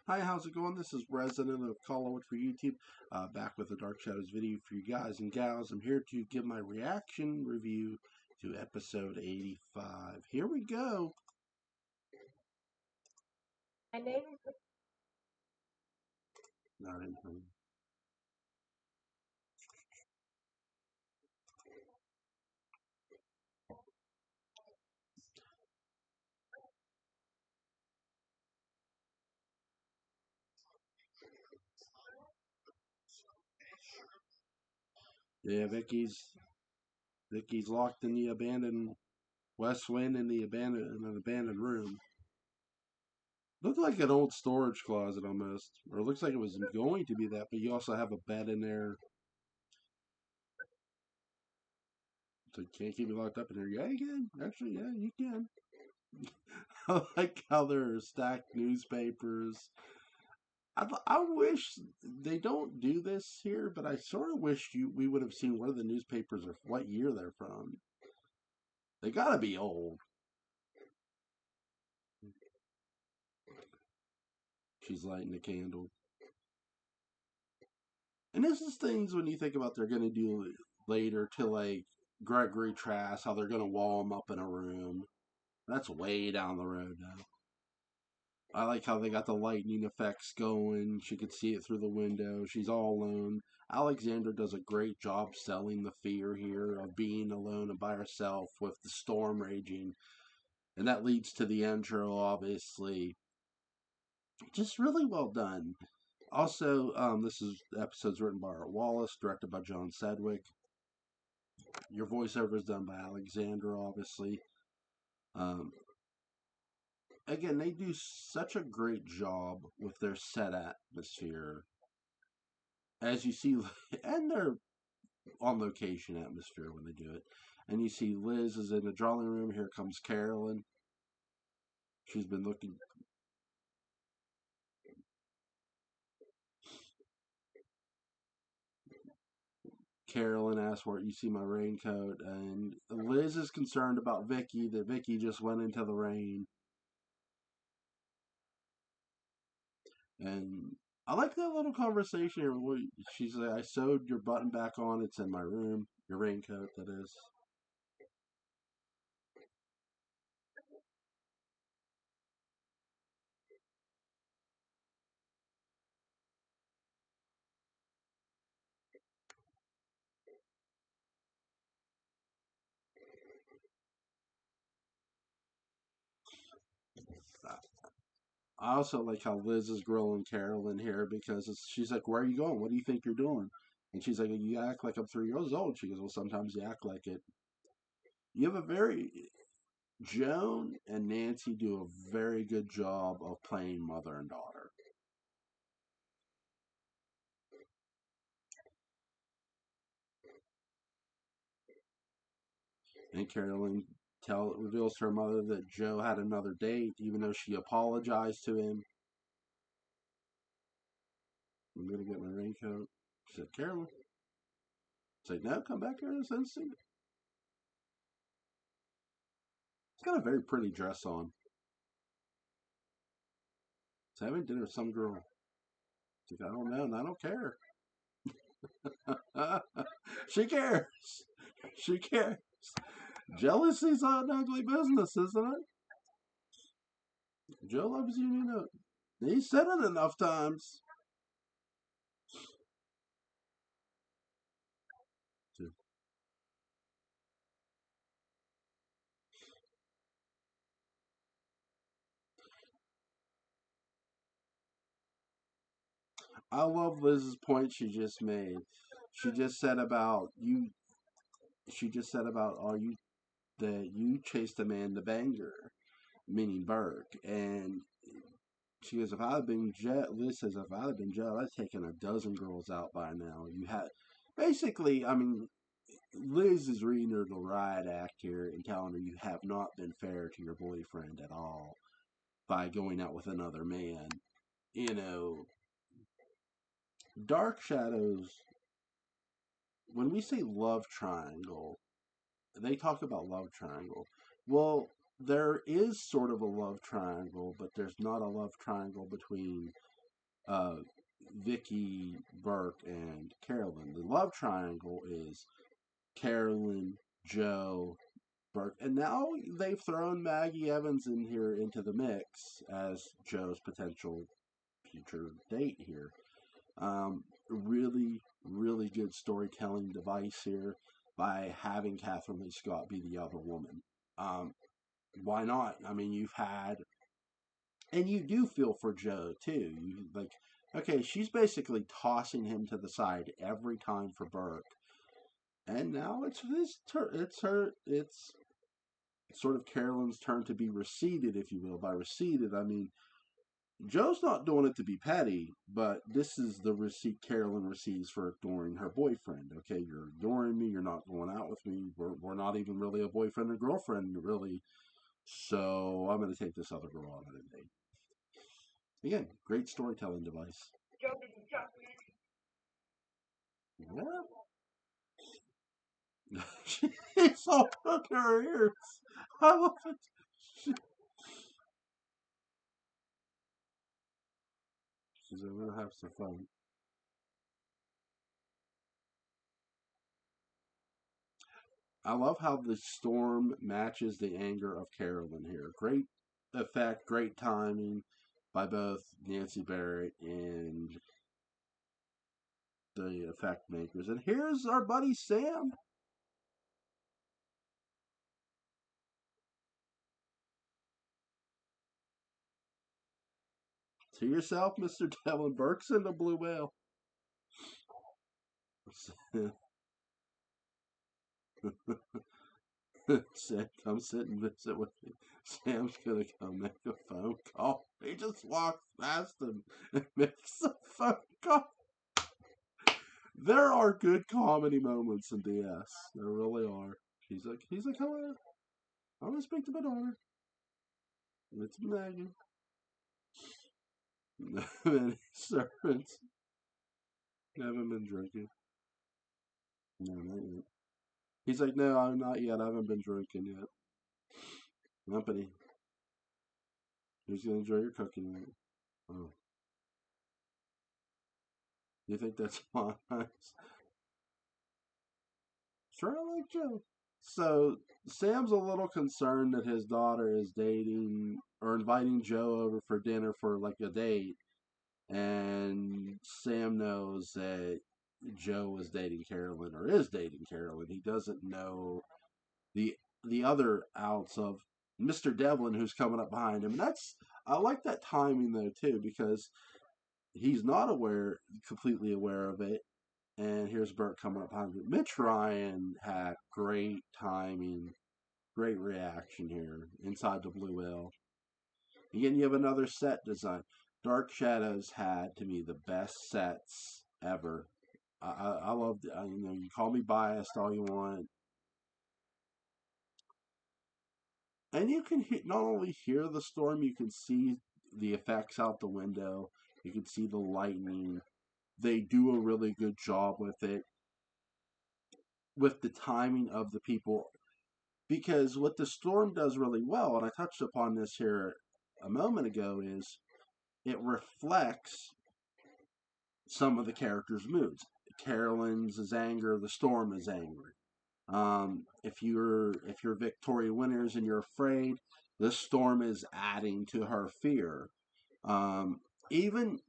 Hi, how's it going? This is Resident of Collinwood for YouTube, back with a Dark Shadows video for you guys and gals. I'm here to give my reaction review to episode 85. Here we go. My name is Not in Yeah, Vicky's locked in the abandoned West Wind in an abandoned room. Looked like an old storage closet almost, or it looks like it was going to be that. But you also have a bed in there, so you can't keep me locked up in here. Yeah, you can. Actually, yeah, you can. I like how there are stacked newspapers. I wish they don't do this here, but I sort of wish we would have seen where the newspapers are, what year they're from. They gotta be old. She's lighting a candle, and this is things when you think about they're gonna do later to like Gregory Trask, how they're gonna wall him up in a room. That's way down the road now. I like how they got the lightning effects going. She could see it through the window. She's all alone. Alexandra does a great job selling the fear here of being alone and by herself with the storm raging. And that leads to the intro, obviously. Just really well done. Also, this is episode's written by Art Wallace, directed by John Sedgwick. Your voiceover is done by Alexandra, obviously. Um, again, they do such a great job with their set atmosphere as you see, and their on location atmosphere when they do it. And you see Liz is in the drawing room. Here comes Carolyn. She's been looking. Carolyn asks where you see my raincoat, and Liz is concerned about Vicky. That Vicky just went into the rain, and I like that little conversation here. She's like, "I sewed your button back on. It's in my room. Your raincoat, that is." I also like how Liz is grilling Carolyn here because she's like, "Where are you going? What do you think you're doing?" And she's like, "You act like I'm 3 years old." She goes, "Well, sometimes you act like it." You have a very Joan and Nancy do a very good job of playing mother and daughter. And Carolyn reveals to her mother that Joe had another date, even though she apologized to him. "I'm gonna get my raincoat." She said, "Carolyn." She's like, "No, come back here this instant." She's got a very pretty dress on. She's having dinner with some girl. She's like, "I don't know, and I don't care." She cares. She cares. Jealousy's an ugly business, isn't it? Joe loves you, you know. He said it enough times. I love Liz's point she just made. She just said about you. She just said about all you that you chased a man to Bangor, meaning Burke, and she goes, "If I had been Liz says, if I had been Joe, I'd taken a dozen girls out by now. You had, basically, I mean, Liz is reading her the riot act here and telling her you have not been fair to your boyfriend at all by going out with another man. You know, Dark Shadows, when we say love triangle, they talk about love triangle. Well, there is sort of a love triangle, but there's not a love triangle between uh, Vicky, Burke, and Carolyn. The love triangle is Carolyn, Joe, Burke, and now they've thrown Maggie Evans in here into the mix as Joe's potential future date here. Really, really good storytelling device here by having Catherine Lee Scott be the other woman. Why not? I mean, you've had, and you do feel for Joe too. You like, okay, she's basically tossing him to the side every time for Burke, and now it's his turn. It's sort of Carolyn's turn to be receded, if you will. By receded, I mean Joe's not doing it to be petty, but this is the receipt Carolyn receives for ignoring her boyfriend. Okay, you're ignoring me. You're not going out with me. We're not even really a boyfriend and girlfriend, really. So I'm going to take this other girl on a date. Again, great storytelling device. Yeah. She's all up her ears. I love it. She's going to have some fun. I love how the storm matches the anger of Carolyn here. Great effect, great timing by both Nancy Barrett and the effect makers. And here's our buddy Sam. To yourself, Mr. Devlin Burke's in the Blue Whale. Sam, come sit and visit with me. Sam's gonna come make a phone call. He just walks past him and makes a phone call. There are good comedy moments in DS. There really are. He's like, hello. I want to speak to my daughter. It's Megan. Many servants haven't been drinking. No, not yet. He's like, no, I'm not yet. I haven't been drinking yet. Company. Who's gonna enjoy your cooking? Right? Oh, you think that's fine? Sure, I like Joe. So Sam's a little concerned that his daughter is dating or inviting Joe over for dinner for like a date, and Sam knows that Joe is dating Carolyn or is dating Carolyn. He doesn't know the the other outs of Mr. Devlin who's coming up behind him. And that's I like that timing though too because he's not completely aware of it. And here's Bert coming up behind him. Mitch Ryan had great timing, great reaction here inside the Blue Whale. Again, you have another set design. Dark Shadows had to me the best sets ever. I love, you call me biased all you want. And you can not only hear the storm, you can see the effects out the window. You can see the lightning. They do a really good job with it, with the timing of the people. Because what the storm does really well, and I touched upon this here a moment ago, is it reflects some of the characters' moods. Carolyn's is anger, the storm is angry. If you're Victoria Winters and you're afraid, the storm is adding to her fear. Even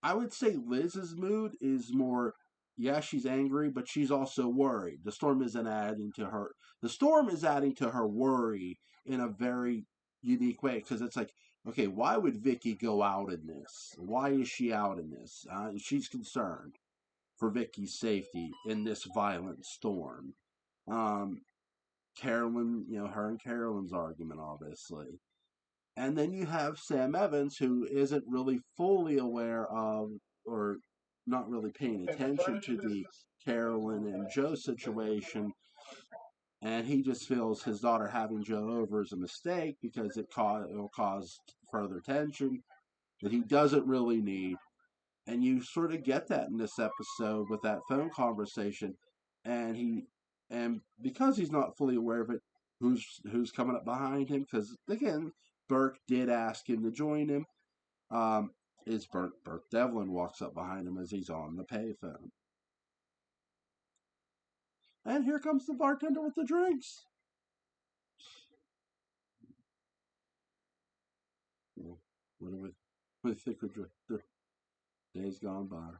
I would say Liz's mood is more, yeah, she's angry, but she's also worried. The storm isn't adding to her. The storm is adding to her worry in a very unique way because it's like, okay, why would Vicky go out in this? Why is she out in this? She's concerned for Vicky's safety in this violent storm. Um, Carolyn, her and Carolyn's argument, obviously. And then you have Sam Evans, who isn't really fully aware of or not really paying attention to the Carolyn and Joe situation. And he just feels his daughter having Joe over is a mistake because it'll cause further tension that he doesn't really need. And you sort of get that in this episode with that phone conversation. And because he's not fully aware of it, who's coming up behind him, because again, Burke did ask him to join him. Um, is Burke Devlin walks up behind him as he's on the payphone. And here comes the bartender with the drinks. What do we think we're drinking? Days gone by.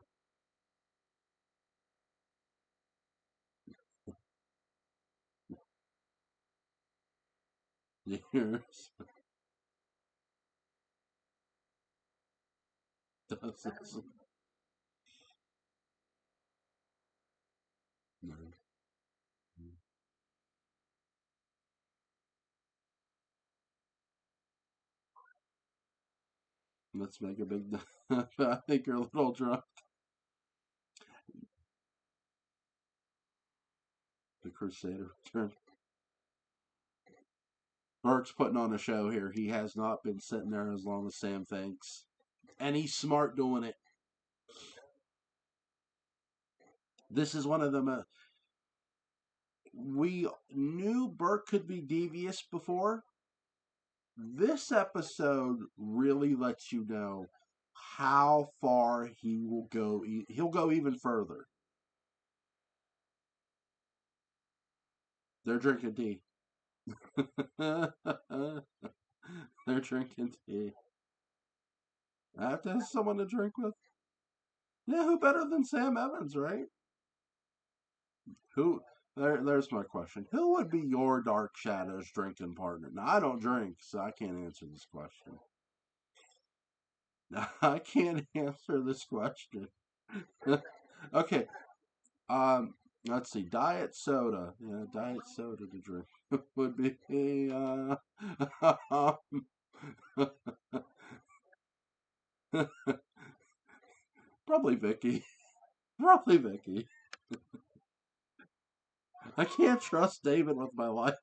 Years. No. Let's make a big. I think you're a little drunk. The Crusader return. Burke's putting on a show here. He has not been sitting there as long as Sam thinks. And he's smart doing it. This is one of them. We knew Burke could be devious before. This episode really lets you know how far he will go. He'll go even further. They're drinking tea. They're drinking tea. I have to have someone to drink with. Yeah, who better than Sam Evans, right? Who? There's my question. Who would be your Dark Shadows drinking partner? Now, I don't drink, so I can't answer this question. I can't answer this question. Okay. Let's see. Diet soda. Yeah, diet soda to drink would be probably Vicky. Probably Vicky. I can't trust David with my life.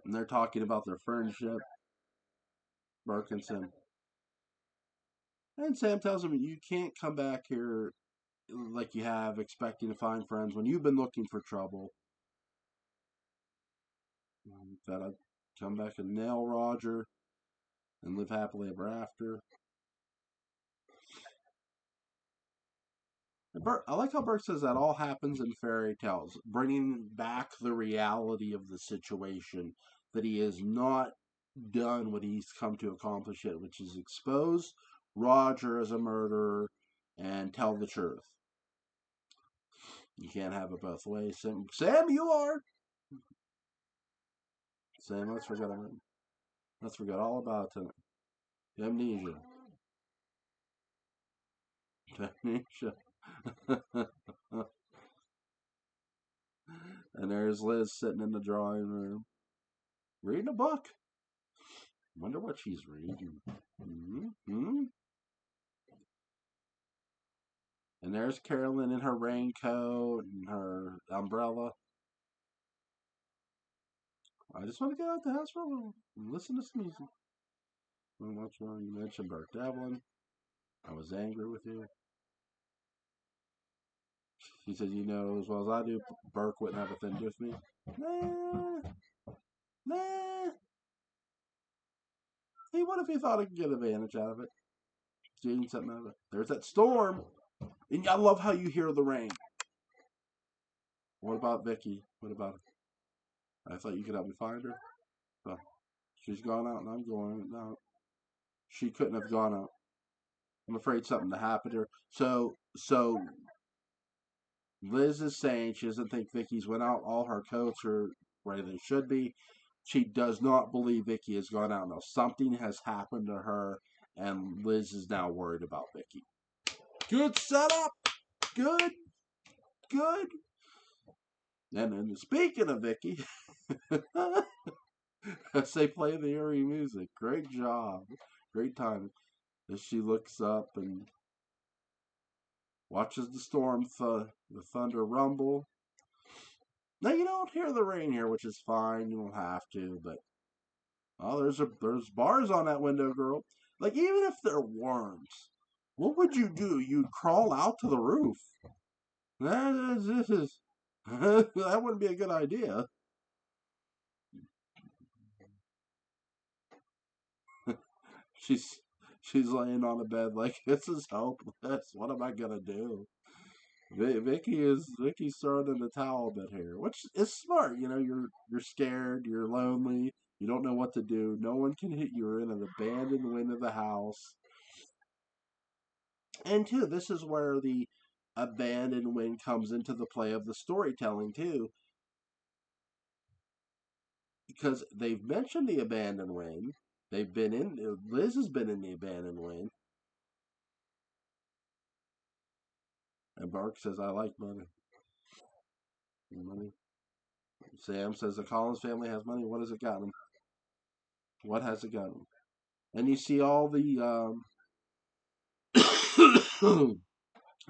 And they're talking about their friendship, Burke and Sam. And Sam tells him, you can't come back here like you have, expecting to find friends when you've been looking for trouble. That I'd come back and nail Roger and live happily ever after. I like how Burke says that all happens in fairy tales, bringing back the reality of the situation, that he has not done what he's come to accomplish yet, which is expose Roger as a murderer and tell the truth. You can't have it both ways. Sam, you are. Sam, let's forget all about it. Amnesia. Amnesia. And there's Liz sitting in the drawing room, reading a book. Wonder what she's reading. Mm-hmm. And there's Carolyn in her raincoat and her umbrella. I just want to get out the house for a little and listen to some music. What's wrong? You mentioned Burke Devlin. I was angry with you. She said, you know as well as I do, Burke wouldn't have a thing to do with me. Nah. Hey, what if he thought he could get advantage out of it? Getting something out of it. There's that storm. And I love how you hear the rain. What about Vicky? What about her? I thought you could help me find her. But she's gone out and I'm going out. She couldn't have gone out. I'm afraid something to happen to her. So Liz is saying she doesn't think Vicky's went out. All her coats are where they should be. She does not believe Vicky has gone out. Now something has happened to her, and Liz is now worried about Vicky. Good setup. Good. And then speaking of Vicky, as they play the eerie music, great job, great time. As she looks up and watches the storm, the thunder rumble. Now you don't hear the rain here, which is fine. You don't have to, but there's bars on that window, girl. Like even if they're worms, what would you do? You'd crawl out to the roof. This is That wouldn't be a good idea. She's she's laying on the bed like this is hopeless. What am I gonna do? Vicky's throwing in the towel a bit here, which is smart. You know, you're scared, you're lonely, you don't know what to do. No one can hit you. You're in an abandoned wing of the house. And two, this is where the abandoned wing comes into the play of the storytelling too, because they've mentioned the abandoned wing. They've been in. Liz has been in the abandoned wing, and Bark says, "I like money. Money." Sam says the Collins family has money. What has it gotten? What has it gotten? And you see all the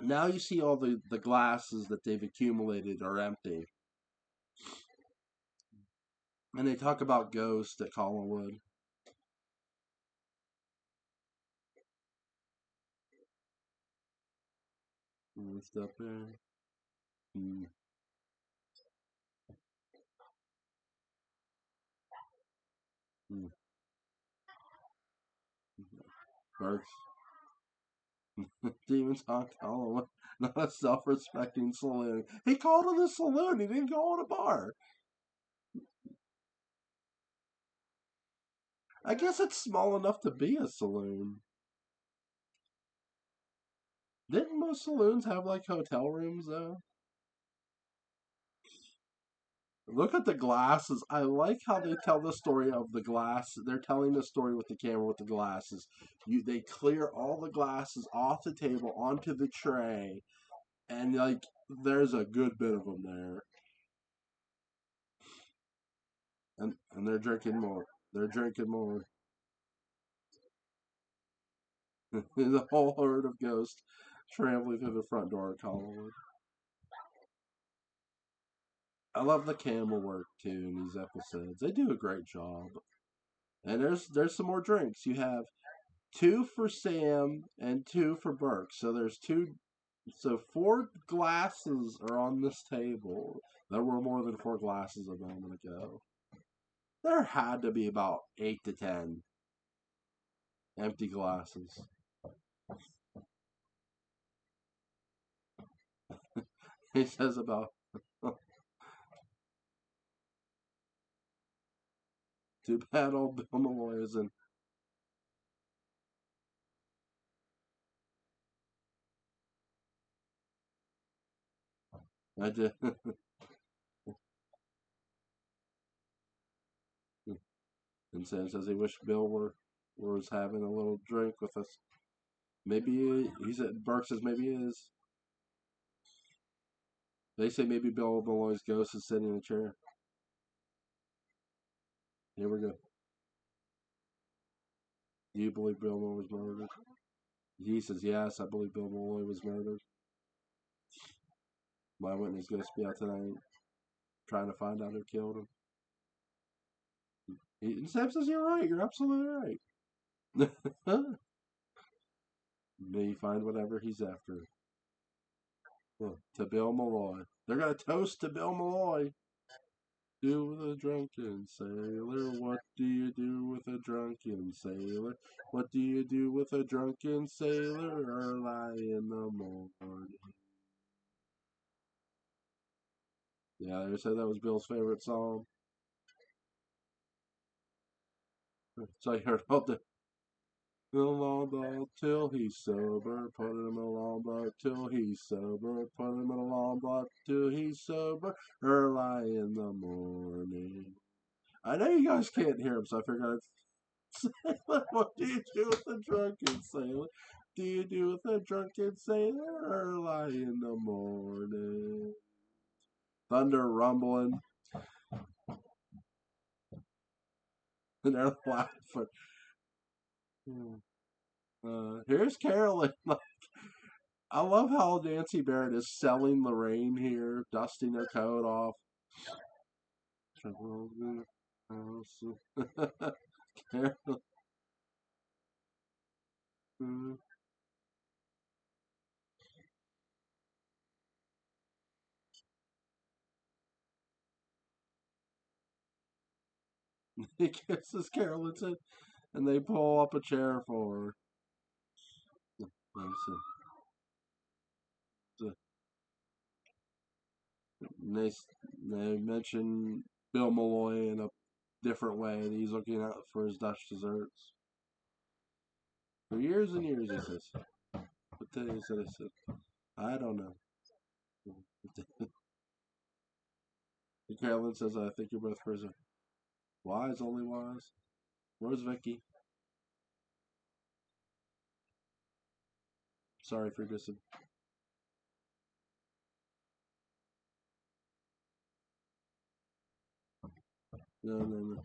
now you see all the glasses that they've accumulated are empty, and they talk about ghosts at Collinwood. And stuff there. Mm, mm. Burks. Demons haunt Collinwood. Not a self-respecting saloon. He called it a saloon. He didn't call it a bar. I guess it's small enough to be a saloon. Didn't most saloons have like hotel rooms though? Look at the glasses. I like how they tell the story of the glass. They're telling the story with the camera with the glasses. They clear all the glasses off the table onto the tray, and like there's a good bit of them there, and they're drinking more. They're drinking more. The whole herd of ghosts traveling through the front door of Collinwood. I love the camera work too in these episodes. They do a great job. And there's some more drinks. You have two for Sam and two for Burke. So there's two. So four glasses are on this table. There were more than four glasses a moment ago. There had to be about 8 to 10 empty glasses. He says about too bad old Bill Malloy isn't. I did. And Sam says he wished Bill was having a little drink with us. Maybe he's at Burke says maybe he is. They say maybe Bill Malloy's ghost is sitting in a chair. Here we go. Do you believe Bill Malloy was murdered? He says, yes, I believe Bill Malloy was murdered. My witness going to be out tonight trying to find out who killed him. And Sam says, you're right. You're absolutely right. May he find whatever he's after. Well, to Bill Malloy. They're going to toast to Bill Malloy. Do with a drunken sailor? What do you do with a drunken sailor? What do you do with a drunken sailor early in the morning? Yeah, they said that was Bill's favorite song. So I heard all the long boat till he's sober, put him in a long boat till he's sober, put him in a long boat till he's sober, early in the morning. I know you guys can't hear him, so I figured I'd say, what do you do with a drunken sailor? Do you do with a drunken sailor early in the morning? Thunder rumbling, and they're laughing. Here's Carolyn. I love how Nancy Barrett is selling Lorraine here, dusting her coat off. Carolyn. as Carolyn said. And they pull up a chair for her. They, they mention Bill Malloy in a different way. That he's looking out for his Dutch desserts. For years and years, he says. But then he said, I don't know. Carolyn says, I think you're both crazy. Wise, only wise. Where's Vicky? Sorry for dissing. No.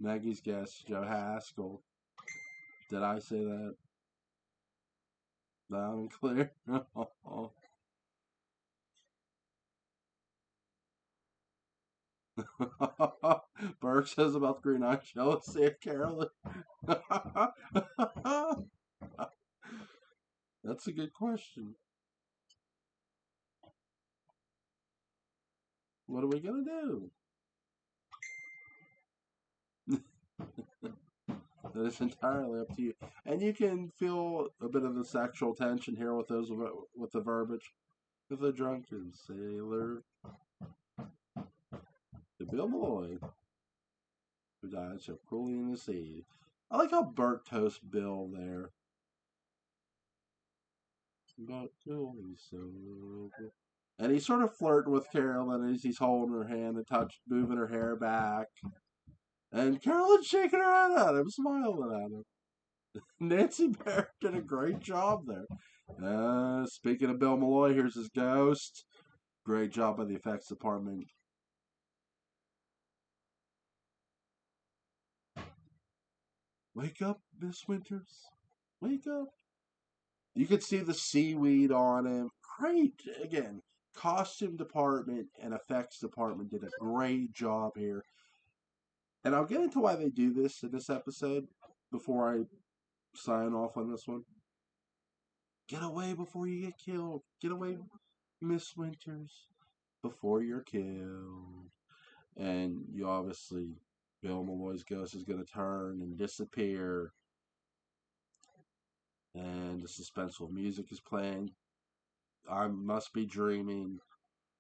Maggie's guest, Joe Haskell. Did I say that? Loud and clear. Burke says about the Green Eye jealousy of Carolyn. That's a good question. What are we gonna do? That is entirely up to you, and you can feel a bit of the sexual tension here with those with the verbiage. With the drunken sailor, the Bill Malloy, who died so cruelly in the sea. I like how Burke toasts Bill there. But Bill, he's so good. And he's sort of flirting with Carolyn as he's holding her hand and moving her hair back. And Carolyn's shaking her head at him, smiling at him. Nancy Barrett did a great job there. Speaking of Bill Malloy, here's his ghost. Great job by the effects department. Wake up, Miss Winters. Wake up. You could see the seaweed on him. Great. Again, costume department and effects department did a great job here. And I'll get into why they do this in this episode before I sign off on this one. Get away before you get killed. Get away, Miss Winters, before you're killed. And you obviously, Bill Malloy's ghost is going to turn and disappear. And the suspenseful music is playing. I must be dreaming.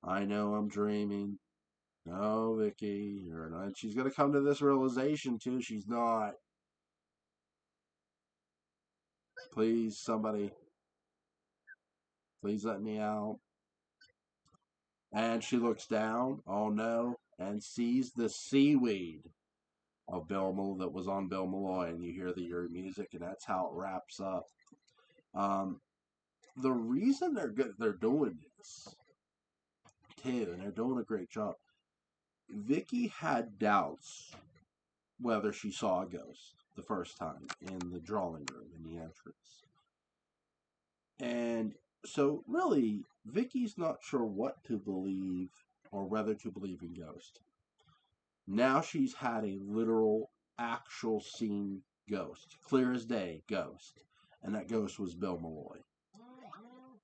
I know I'm dreaming. No, Vicky, you're not. She's going to come to this realization, too. She's not. Please, somebody. Please let me out. And she looks down. Oh, no. And sees the seaweed of Bill Malloy that was on Bill Malloy. And you hear the eerie music, and that's how it wraps up. The reason they're doing this, too, and they're doing a great job. Vicky had doubts whether she saw a ghost the first time in the drawing room in the entrance. And so really, Vicky's not sure what to believe or whether to believe in ghosts. Now she's had a literal, actual seen ghost. Clear as day, ghost. And that ghost was Bill Malloy.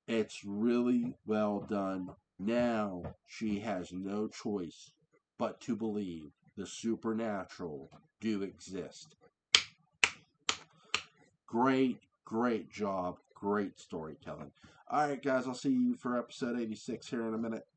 It's really well done. Now she has no choice but to believe the supernatural do exist. Great job. Great storytelling. Alright, guys, I'll see you for episode 86 here in a minute.